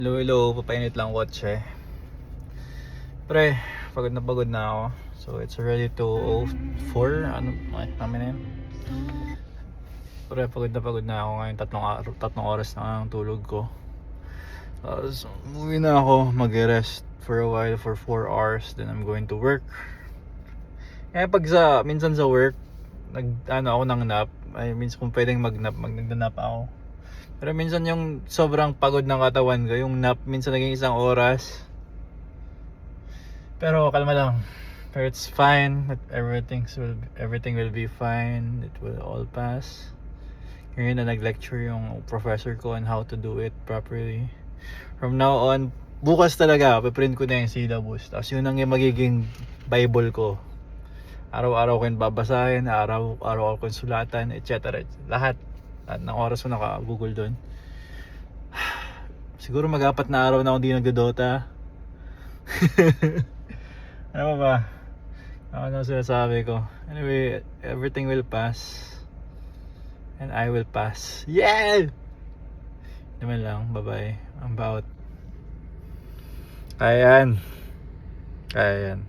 Hello, papainit lang kotse. Pre, pagod na ako. So it's already 2:04. Kami na yun. Pre, pagod na ako ngayon. Tatlong oras na ang tulog ko. Tapos umuwi na ako, mag-rest for a while for 4 hours. Then I'm going to work. Minsan sa work, ako ng nap. Minsan kung pwedeng nag-nap ako. Pero minsan yung sobrang pagod ng katawan ko, yung nap minsan naging 1 oras. Pero kalma lang. Pero it's fine. Everything will be fine. It will all pass. Ngayon na nag-lecture yung professor ko on how to do it properly. From now on, bukas talaga, piprint ko na yung syllabus. Tapos yun ang yung magiging Bible ko. Araw-araw ko yung babasahin, araw-araw ko yung sulatan, etc. Lahat ng oras ko naka-google doon. Siguro mag-4 na araw na akong di nagdodota. Ano ba? Ano sinasabi ko? Anyway, everything will pass. And I will pass. Yeah! Naman lang, bye-bye. I'm out. Kaya yan.